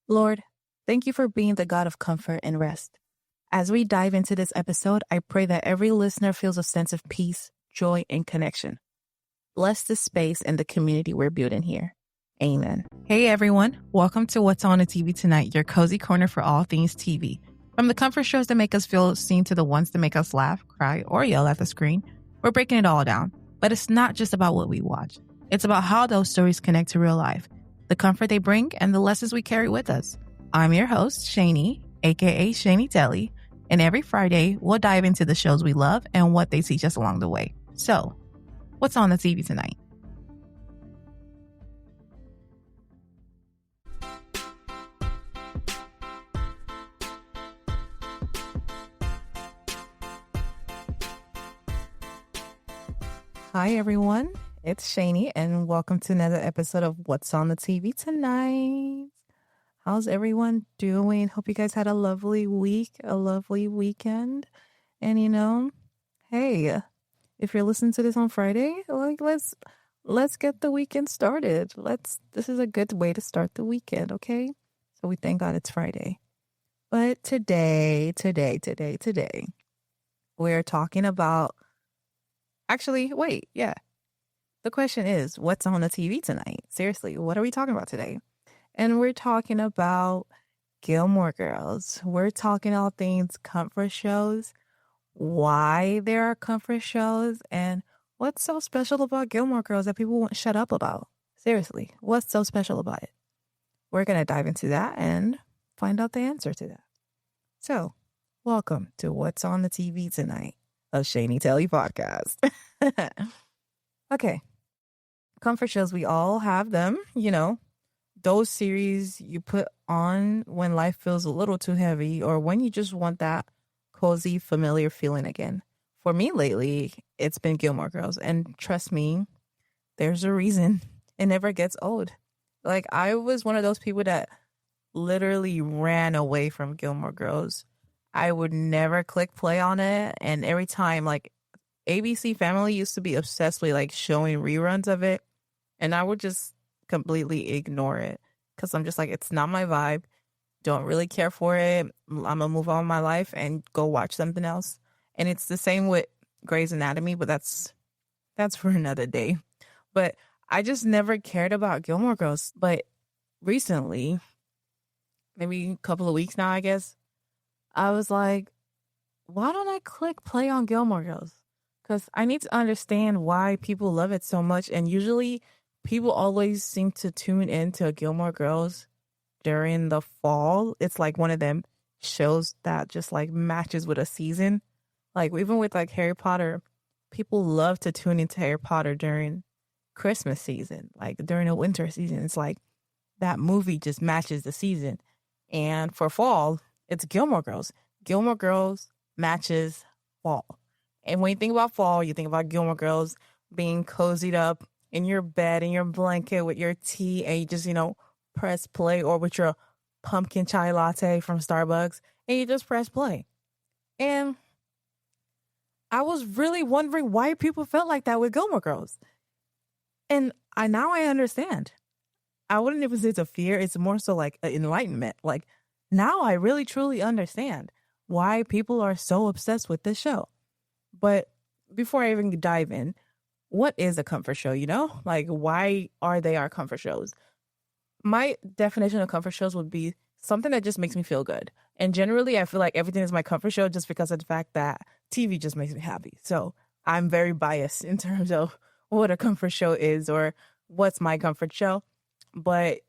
Lord, thank you for being the God of comfort and rest. As we dive into this episode, I pray that every listener feels a sense of peace, joy, and connection. Bless the space and the community we're building here. Amen. Hey everyone, welcome to What's on the TV Tonight, your cozy corner for all things TV. From the comfort shows that make us feel seen to the ones that make us laugh, cry, or yell at the screen, we're breaking it all down. But it's not just about what we watch. It's about how those stories connect to real life, the comfort they bring, and the lessons we carry with us. I'm your host, Shani, aka SeniTelly, and every Friday, we'll dive into the shows we love and what they teach us along the way. So, what's on the TV tonight? Hi, everyone. It's Shani, and welcome to another episode of What's on the TV Tonight. How's everyone doing? Hope you guys had a lovely week, a lovely weekend. And hey, if you're listening to this on Friday, let's get the weekend started. This is a good way to start the weekend, okay? So we thank God it's Friday. But today, we're talking about the question is, what's on the TV tonight? Seriously, what are we talking about today? And we're talking about Gilmore Girls. We're talking all things comfort shows, why there are comfort shows, and what's so special about Gilmore Girls that people won't shut up about. Seriously, what's so special about it? We're going to dive into that and find out the answer to that. So, welcome to What's on the TV Tonight, a SeniTelly podcast. Okay. Comfort shows, we all have them, those series you put on when life feels a little too heavy or when you just want that cozy, familiar feeling again. For me lately, it's been Gilmore Girls. And trust me, there's a reason. It never gets old. Like, I was one of those people that literally ran away from Gilmore Girls. I would never click play on it. And every time, ABC Family used to be obsessed with showing reruns of it, and I would just completely ignore it because I'm just like, it's not my vibe. Don't really care for it. I'm gonna move on with my life and go watch something else. And it's the same with Grey's Anatomy, but that's for another day. But I just never cared about Gilmore Girls. But recently, maybe a couple of weeks now, I guess, I was like, why don't I click play on Gilmore Girls? Because I need to understand why people love it so much. And usually people always seem to tune into Gilmore Girls during the fall. It's like one of them shows that just matches with a season. Even with Harry Potter, people love to tune into Harry Potter during Christmas season. During the winter season, it's like that movie just matches the season. And for fall, it's Gilmore Girls. Gilmore Girls matches fall. And when you think about fall, you think about Gilmore Girls being cozied up in your bed, in your blanket with your tea, and you just, press play, or with your pumpkin chai latte from Starbucks, and you just press play. And I was really wondering why people felt like that with Gilmore Girls. And now I understand. I wouldn't even say it's a fear. It's more so an enlightenment. Now I really, truly understand why people are so obsessed with this show. But before I even dive in, what is a comfort show, why are they our comfort shows? My definition of comfort shows would be something that just makes me feel good. And generally, I feel like everything is my comfort show just because of the fact that TV just makes me happy. So I'm very biased in terms of what a comfort show is or what's my comfort show. But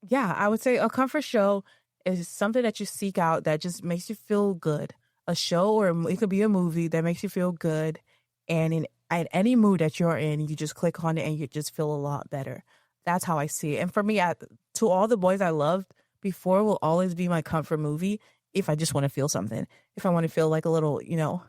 yeah, I would say a comfort show is something that you seek out that just makes you feel good. A show, or it could be a movie that makes you feel good, and in any mood that you're in, you just click on it and you just feel a lot better. That's how I see it. And for me, To All the Boys I Loved before will always be my comfort movie if I just want to feel something. If I want to feel a little,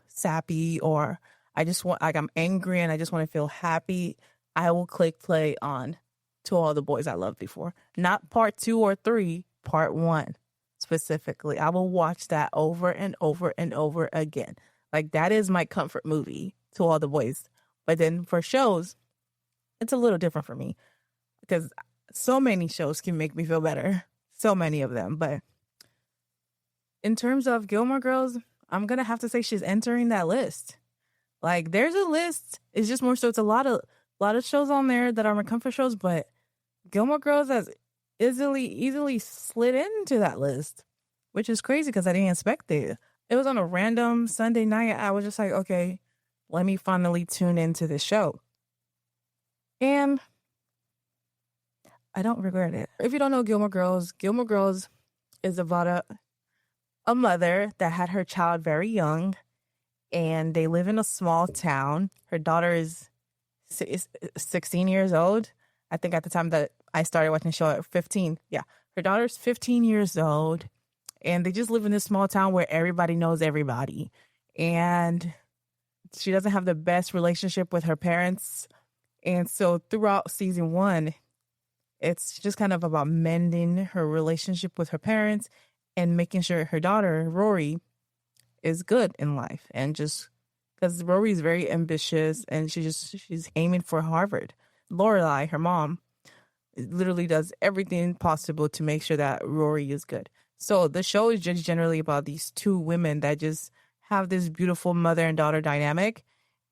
sappy, or I just want, I'm angry and I just want to feel happy, I will click play on To All the Boys I Loved Before. Not part 2 or 3, part 1. Specifically, I will watch that over and over and over again. That is my comfort movie, To All the Boys. But then for shows, it's a little different for me because so many shows can make me feel better. so many of them. But in terms of Gilmore Girls, I'm going to have to say she's entering that list. Like, there's a list. It's just more so it's a lot of shows on there that are my comfort shows, but Gilmore Girls has easily slid into that list, which is crazy because I didn't expect it. It was on a random Sunday night. I was just like, okay, let me finally tune into this show. And I don't regret it. If you don't know Gilmore Girls is about a mother that had her child very young, and they live in a small town. Her daughter is 16 years old. I think at the time that I started watching the show at 15. Yeah, her daughter's 15 years old, and they just live in this small town where everybody knows everybody. And she doesn't have the best relationship with her parents. And so throughout season 1, it's just kind of about mending her relationship with her parents and making sure her daughter, Rory, is good in life. And just because Rory is very ambitious and she's aiming for Harvard. Lorelai, her mom, literally does everything possible to make sure that Rory is good. So the show is just generally about these two women that just have this beautiful mother and daughter dynamic,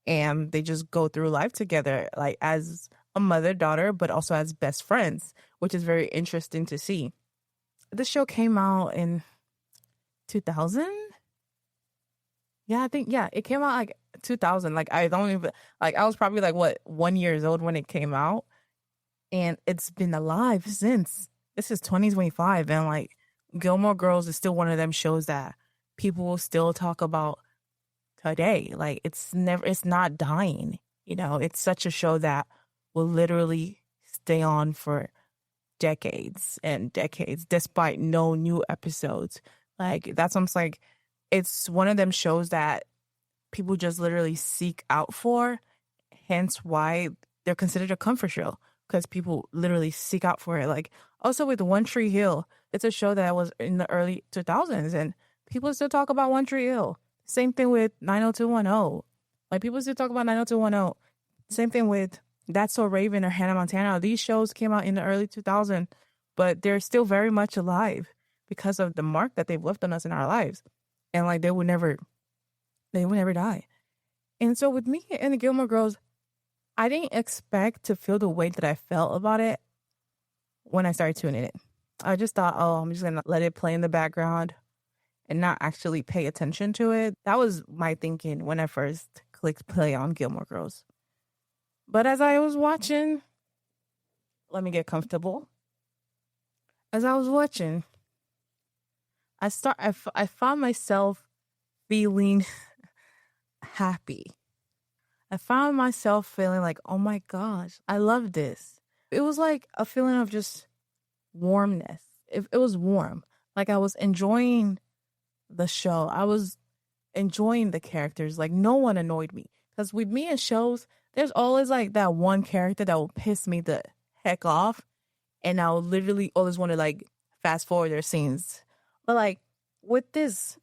and they just go through life together, like as a mother-daughter, but also as best friends, which is very interesting to see. The show came out in 2000. Yeah, it came out like 2000. Like, I don't even, like, I was probably like, 1 year old when it came out. And it's been alive since. This is 2025. And like, Gilmore Girls is still one of them shows that people will still talk about today. Like, it's not dying. You know, it's such a show that will literally stay on for decades and decades, despite no new episodes. Like, that's almost like, it's one of them shows that people just literally seek out for, hence why they're considered a comfort show, because people literally seek out for it. Like, also with One Tree Hill, it's a show that was in the early 2000s, and people still talk about One Tree Hill. Same thing with 90210. Like, people still talk about 90210. Same thing with That's So Raven or Hannah Montana. These shows came out in the early 2000s, but they're still very much alive because of the mark that they've left on us in our lives. And like, they would never die. And so with me and the Gilmore Girls, I didn't expect to feel the way that I felt about it when I started tuning in. I just thought, oh, I'm just going to let it play in the background and not actually pay attention to it. That was my thinking when I first clicked play on Gilmore Girls. But as I was watching, let me get comfortable. As I was watching, I found myself feeling happy. I found myself feeling like, oh my gosh, I love this. It was like a feeling of just warmness. It was warm. Like, I was enjoying the show. I was enjoying the characters. Like, no one annoyed me. Because with me in shows, there's always like that one character that will piss me the heck off. And I'll literally always want to like fast forward their scenes. But like, with this,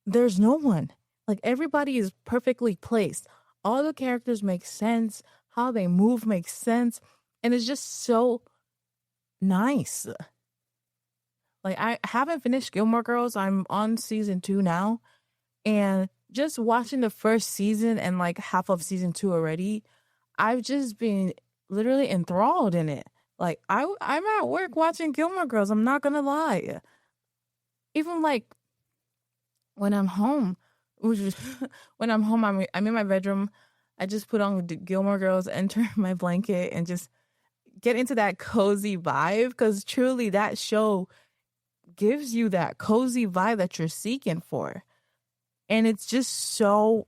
there's no one. Like, everybody is perfectly placed. All the characters make sense. How they move makes sense. And it's just so nice. Like, I haven't finished Gilmore Girls. I'm on season 2 now. And just watching the first season and like half of season 2 already, I've just been literally enthralled in it. Like, I'm at work watching Gilmore Girls. I'm not going to lie. Even like when I'm home, when I'm home, I'm in my bedroom. I just put on Gilmore Girls, enter my blanket, and just get into that cozy vibe. Because truly, that show gives you that cozy vibe that you're seeking for. And it's just so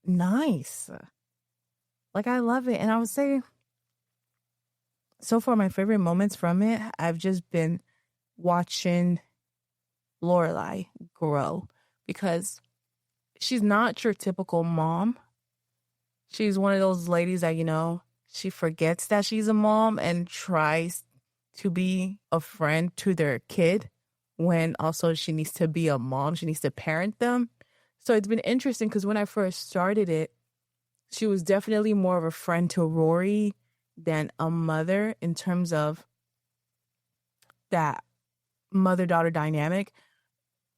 nice. Like, I love it. And I would say, so far, my favorite moments from it, I've just been watching Lorelai grow, because she's not your typical mom. She's one of those ladies that, you know, she forgets that she's a mom and tries to be a friend to their kid when also she needs to be a mom. She needs to parent them. So it's been interesting because when I first started it, she was definitely more of a friend to Rory than a mother, in terms of that mother-daughter dynamic,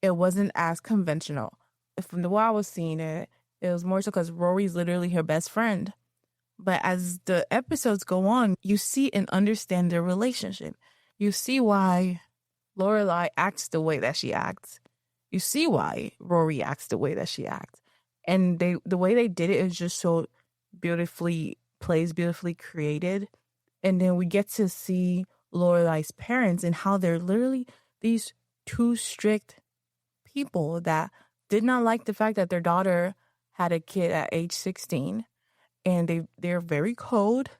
it wasn't as conventional. From the way I was seeing it, it was more so because Rory's literally her best friend. But as the episodes go on, you see and understand their relationship. You see why Lorelai acts the way that she acts. You see why Rory acts the way that she acts. And the way they did it is just so beautifully placed, beautifully created. And then we get to see Lorelai's parents and how they're literally these two strict people that did not like the fact that their daughter had a kid at age 16. And they're very cold.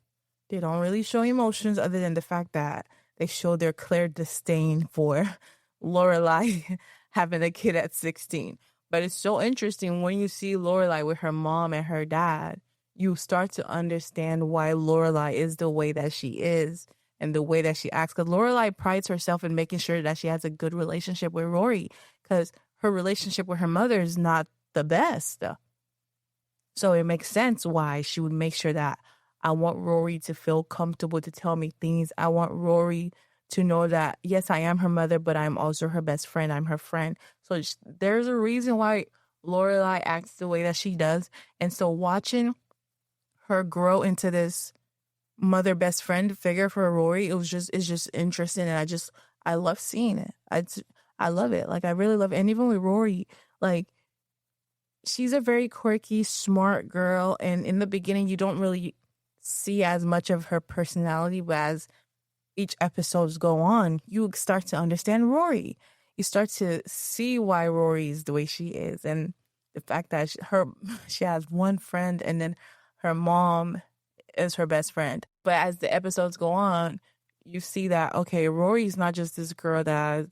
They don't really show emotions other than the fact that they show their clear disdain for Lorelai having a kid at 16. But it's so interesting when you see Lorelai with her mom and her dad, you start to understand why Lorelai is the way that she is and the way that she acts. Because Lorelai prides herself in making sure that she has a good relationship with Rory, because her relationship with her mother is not the best. So it makes sense why she would make sure that I want Rory to feel comfortable to tell me things. I want Rory to know that, yes, I am her mother, but I'm also her best friend. I'm her friend. So there's a reason why Lorelai acts the way that she does. And so watching her grow into this mother best friend figure for Rory, it's just interesting. And I love seeing it. I love it. Like, I really love it. And even with Rory, like, she's a very quirky, smart girl. And in the beginning, you don't really see as much of her personality, but as each episodes go on, you start to understand Rory. You start to see why Rory is the way she is. And the fact that she has one friend and then her mom is her best friend. But as the episodes go on, you see that, okay, Rory's not just this girl that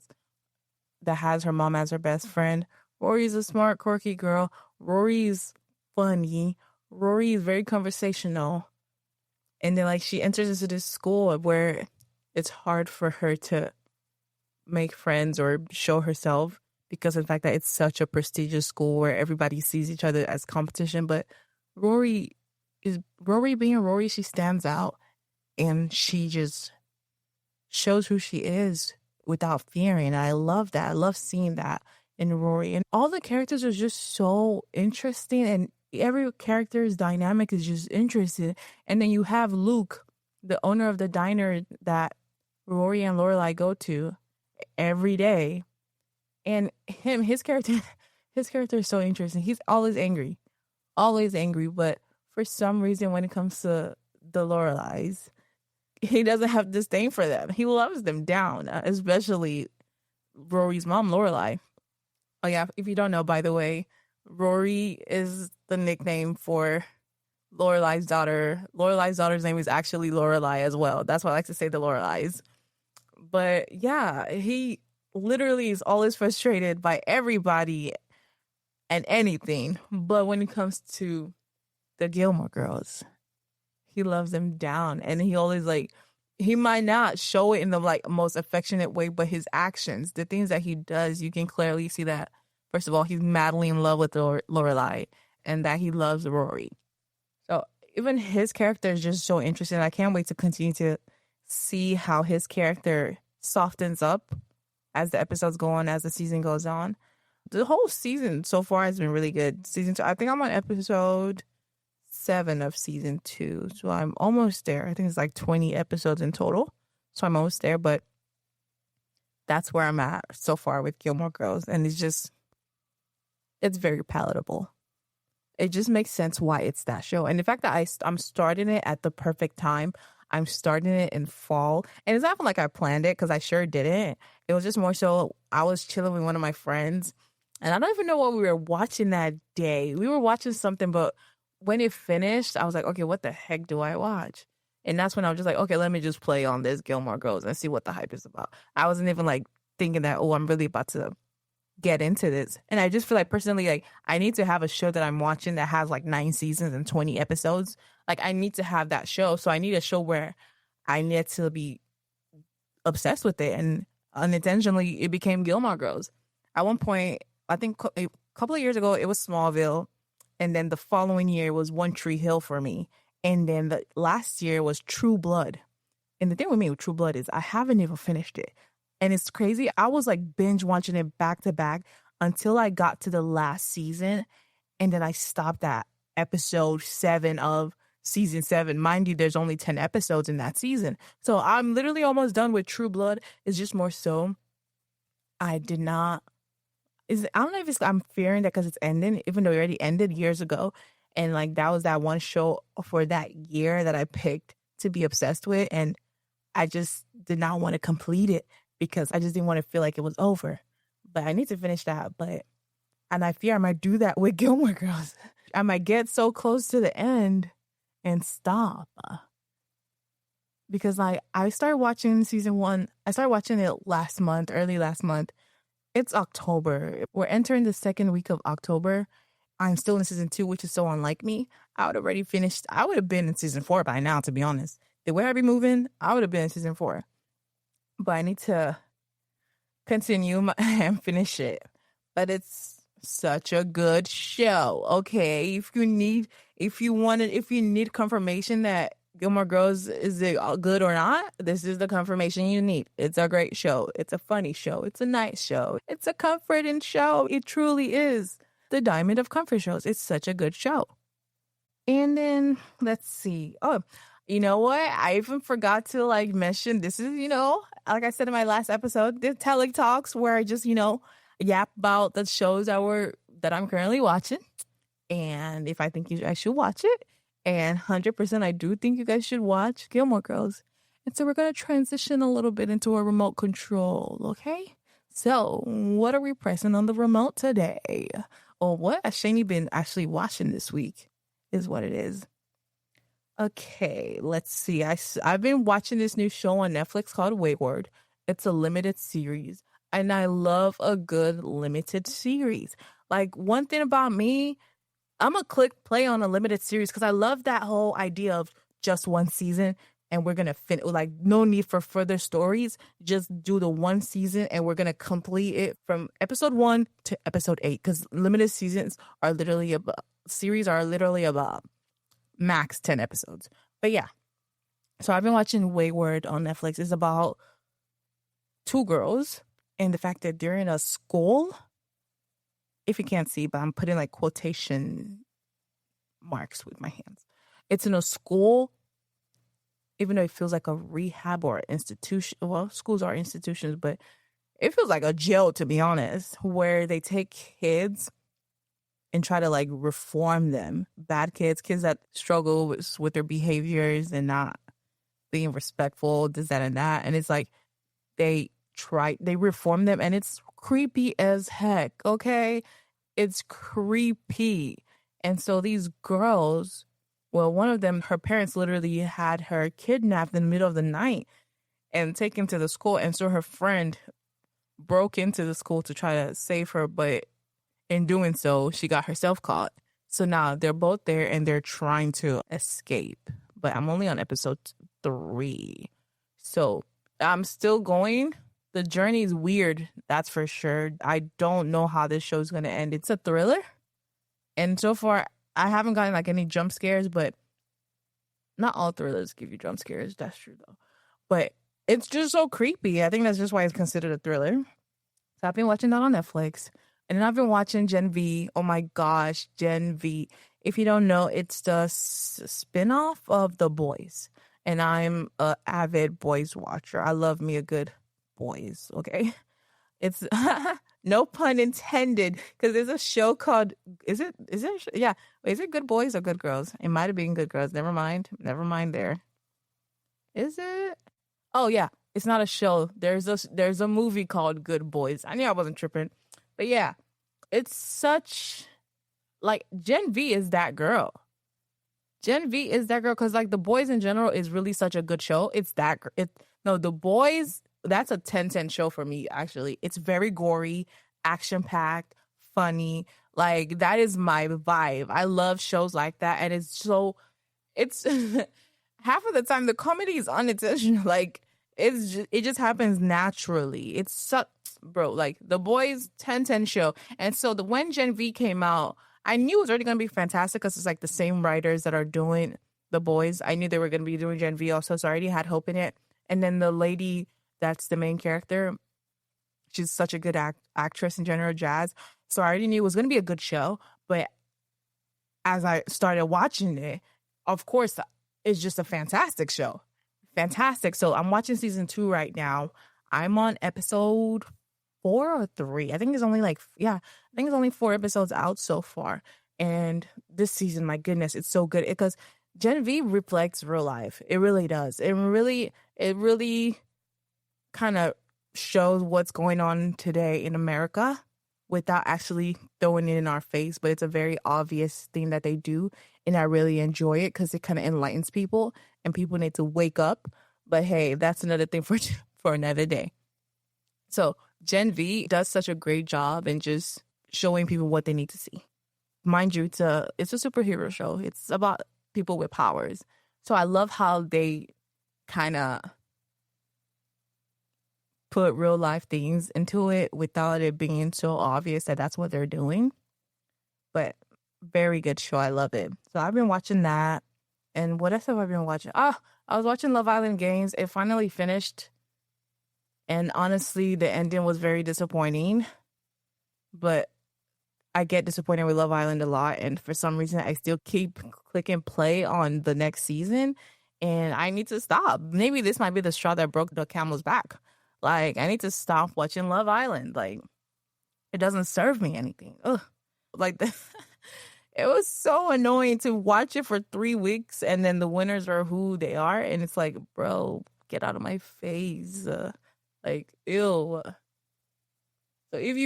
has her mom as her best friend. Rory's a smart, quirky girl. Rory's funny. Rory's very conversational. And then, like, she enters into this school where it's hard for her to make friends or show herself because of the fact that it's such a prestigious school where everybody sees each other as competition. But Rory being Rory, she stands out and she just shows who she is without fearing. And I love that. I love seeing that in Rory. And all the characters are just so interesting, and every character's dynamic is just interesting. And then you have Luke, the owner of the diner that Rory and Lorelai go to every day. And his character is so interesting. He's always angry. But for some reason, when it comes to the Lorelais, he doesn't have disdain for them. He loves them down, especially Rory's mom, Lorelai. Oh yeah, if you don't know, by the way, Rory is the nickname for Lorelai's daughter. Lorelai's daughter's name is actually Lorelai as well. That's why I like to say the Lorelais. But yeah, he literally is always frustrated by everybody and anything. But when it comes to the Gilmore Girls, he loves them down. And he always, like, he might not show it in the, like, most affectionate way, but his actions, the things that he does, you can clearly see that, first of all, he's madly in love with Lorelai and that he loves Rory. So even his character is just so interesting. I can't wait to continue to see how his character softens up as the episodes go on, as the season goes on. The whole season so far has been really good. Season 2, I think I'm on episode 7 of season 2, so I'm almost there. I think it's like 20 episodes in total, so I'm almost there. But that's where I'm at so far with Gilmore Girls, and it's very palatable. It just makes sense why it's that show. And the fact that I'm starting it at the perfect time. I'm starting it in fall. And it's not like I planned it, because I sure didn't. It was just more so I was chilling with one of my friends. And I don't even know what we were watching that day. We were watching something, but when it finished, I was like, okay, what the heck do I watch? And that's when I was just like, okay, let me just play on this Gilmore Girls and see what the hype is about. I wasn't even like thinking that, oh, I'm really about to get into this. And I just feel like personally, like, I need to have a show that I'm watching that has like 9 seasons and 20 episodes. Like, I need to have that show. So I need a show where I need to be obsessed with it. And unintentionally, it became Gilmore Girls. At one point, I think a couple of years ago, it was Smallville. And then the following year was One Tree Hill for me. And then the last year was True Blood. And the thing with me with True Blood is I haven't even finished it. And it's crazy. I was like binge watching it back to back until I got to the last season. And then I stopped at episode 7 of season 7. Mind you, there's only 10 episodes in that season. So I'm literally almost done with True Blood. It's just more so I did not. I don't know if I'm fearing that because it's ending, even though it already ended years ago. And like that was that one show for that year that I picked to be obsessed with. And I just did not want to complete it because I just didn't want to feel like it was over. But I need to finish that. And I fear I might do that with Gilmore Girls. I might get so close to the end and stop. Because I started watching season 1. I started watching it early last month. It's October. We're entering the second week of October. I'm still in season 2, which is so unlike me. I would have already finished. I would have been in season 4 by now, to be honest. The way I be moving, I would have been in season 4. But I need to continue and finish it. But it's such a good show. Okay, if you need confirmation that Gilmore Girls is it good or not, this is the confirmation you need. It's a great show. It's a funny show. It's a nice show. It's a comforting show. It truly is the diamond of comfort shows. It's such a good show. And then let's see. Oh, you know what? I even forgot to mention this is, like I said in my last episode, the Telly Talks where I just, yap about the shows that I'm currently watching. And if I think I should watch it. And 100% I do think you guys should watch Gilmore Girls. And so we're going to transition a little bit into a remote control, okay? So what are we pressing on the remote today? Or what has Shani been actually watching this week is what it is. Okay, let's see. I've been watching this new show on Netflix called Wayward. It's a limited series. And I love a good limited series. Like one thing about me, I'm going to click play on a limited series because I love that whole idea of just one season and we're going to finish. No need for further stories. Just do the one season and we're going to complete it from episode 1 to episode 8 because limited seasons are literally about max 10 episodes. But yeah. So I've been watching Wayward on Netflix. It's about 2 girls and the fact that they're in a school. If you can't see, but I'm putting quotation marks with my hands. It's in a school, even though it feels like a rehab or institution. Well, schools are institutions, but it feels like a jail, to be honest, where they take kids and try to reform them. Bad kids that struggle with their behaviors and not being respectful, this, that, and that. And it's they reform them and it's creepy as heck, okay? It's creepy. And so these girls, well, one of them, her parents literally had her kidnapped in the middle of the night and taken to the school. And so her friend broke into the school to try to save her, but in doing so, she got herself caught. So now they're both there and they're trying to escape. But I'm only on episode 3. So I'm still going. The journey is weird, that's for sure. I don't know how this show's going to end. It's a thriller. And so far, I haven't gotten any jump scares, but not all thrillers give you jump scares. That's true, though. But it's just so creepy. I think that's just why it's considered a thriller. So I've been watching that on Netflix. And then I've been watching Gen V. Oh my gosh, Gen V. If you don't know, it's the spinoff of The Boys. And I'm an avid Boys watcher. I love me a good Boys, okay? It's no pun intended because there's a show called is it Good Boys or Good Girls? It might have been Good Girls. Never mind there. Is it? Oh yeah, it's not a show. There's a movie called Good Boys. I knew I wasn't tripping. But yeah, it's such Gen V is that girl. Gen V is that girl because The Boys in general is really such a good show. The Boys, that's a 10/10 show for me, actually. It's very gory, action-packed, funny. That is my vibe. I love shows like that. And it's half of the time the comedy is unintentional. It just happens naturally. It's such, bro, The Boys 10/10 show. And so when Gen V came out, I knew it was already going to be fantastic because it's the same writers that are doing The Boys. I knew they were going to be doing Gen V also, so I already had hope in it. And then the lady that's the main character, She's such a good actress in general, Jazz. So I already knew it was going to be a good show. But as I started watching it, of course, it's just a fantastic show. Fantastic. So I'm watching season 2 right now. I'm on episode 4 or 3. I think it's only it's only 4 episodes out so far. And this season, my goodness, it's so good because Gen V reflects real life. It really does. It really kind of shows what's going on today in America without actually throwing it in our face. But it's a very obvious thing that they do. And I really enjoy it because it kind of enlightens people and people need to wake up. But hey, that's another thing for another day. So Gen V does such a great job in just showing people what they need to see. Mind you, it's a superhero show. It's about people with powers. So I love how they kind of put real life things into it without it being so obvious that that's what they're doing. But very good show. I love it. So I've been watching that. And what else have I been watching? I was watching Love Island Games. It finally finished. And honestly, the ending was very disappointing. But I get disappointed with Love Island a lot. And for some reason, I still keep clicking play on the next season. And I need to stop. Maybe this might be the straw that broke the camel's back. Like, I need to stop watching Love Island. Like, it doesn't serve me anything. Ugh. Like, it was so annoying to watch it for 3 weeks. And then the winners are who they are. And it's like, bro, get out of my face. Like, ew. So if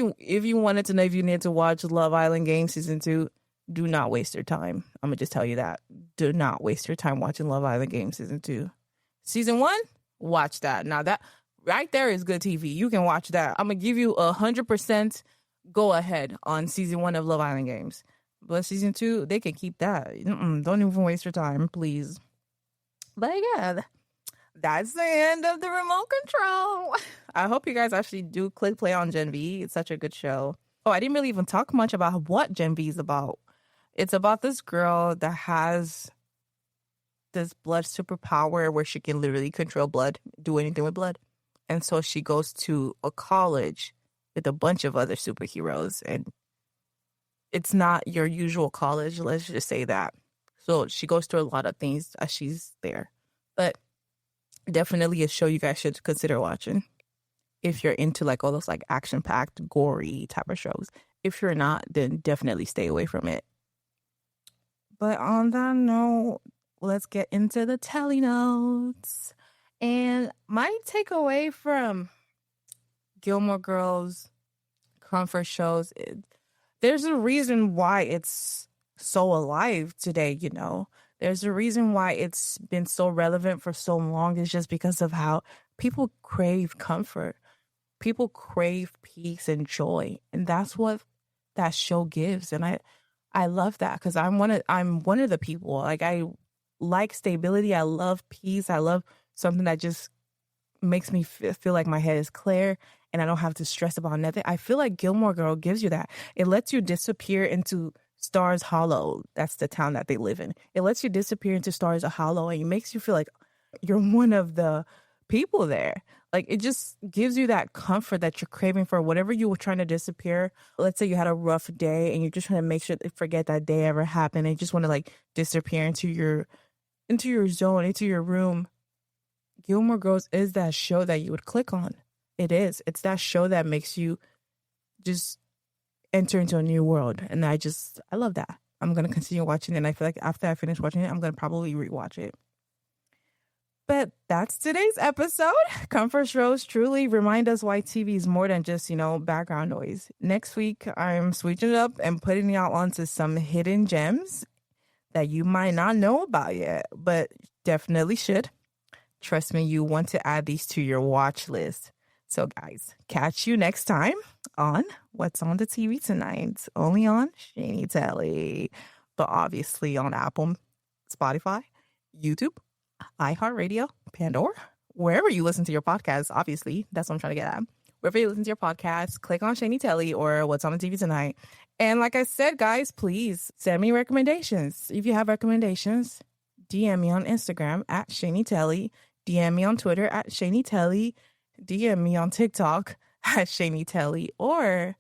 you wanted to know if you need to watch Love Island Game Season 2, do not waste your time. I'm going to just tell you that. Do not waste your time watching Love Island Game Season 2. Season 1, watch that. Now that right there is good TV. You can watch that. I'm going to give you 100% go ahead on Season 1 of Love Island Games. But Season 2, they can keep that. Don't even waste your time, please. But yeah, that's the end of the remote control. I hope you guys actually do click play on Gen V. It's such a good show. Oh, I didn't really even talk much about what Gen V is about. It's about this girl that has this blood superpower where she can literally control blood, do anything with blood. And so she goes to a college with a bunch of other superheroes. And it's not your usual college, let's just say that. So she goes through a lot of things as she's there. But definitely a show you guys should consider watching if you're into like all those like action-packed, gory type of shows. If you're not, then definitely stay away from it. But on that note, let's get into the telly notes. And my takeaway from Gilmore Girls comfort shows, there's a reason why it's so alive today, you know. There's a reason why it's been so relevant for so long. It's just because of how people crave comfort. People crave peace and joy. And that's what that show gives. And I love that because I'm one of the people. Like, I like stability. I love peace. I love something that just makes me feel like my head is clear and I don't have to stress about nothing. I feel like Gilmore Girl gives you that. It lets you disappear into Stars Hollow. That's the town that they live in. It lets you disappear into Stars Hollow and it makes you feel like you're one of the people there. Like, it just gives you that comfort that you're craving for whatever you were trying to disappear. Let's say you had a rough day and you're just trying to make sure to forget that day ever happened and you just want to like disappear into your zone, into your room. Gilmore Girls is that show that you would click on. It is. It's that show that makes you just enter into a new world. And I love that. I'm going to continue watching it. And I feel like after I finish watching it, I'm going to probably rewatch it. But that's today's episode. Comfort shows truly remind us why TV is more than just, background noise. Next week, I'm switching it up and putting y'all onto some hidden gems that you might not know about yet, but definitely should. Trust me, you want to add these to your watch list. So guys, catch you next time on What's on the TV Tonight, only on SeniTelly, but obviously on Apple, Spotify, YouTube, iHeartRadio, Pandora, wherever you listen to your podcasts. Obviously, that's what I'm trying to get at. Wherever you listen to your podcast, click on SeniTelly or What's on the TV Tonight. And like I said, guys, please send me recommendations. If you have recommendations, DM me on Instagram at SeniTelly, DM me on Twitter at SeniTelly, DM me on TikTok at SeniTelly or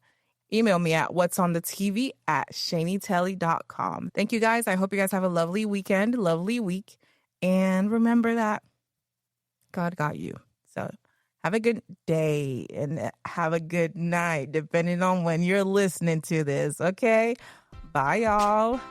email me at what'sonTheTV@SeniTelly.com. Thank you guys. I hope you guys have a lovely weekend, lovely week. And remember that God got you. So have a good day and have a good night, depending on when you're listening to this. Okay? Bye, y'all.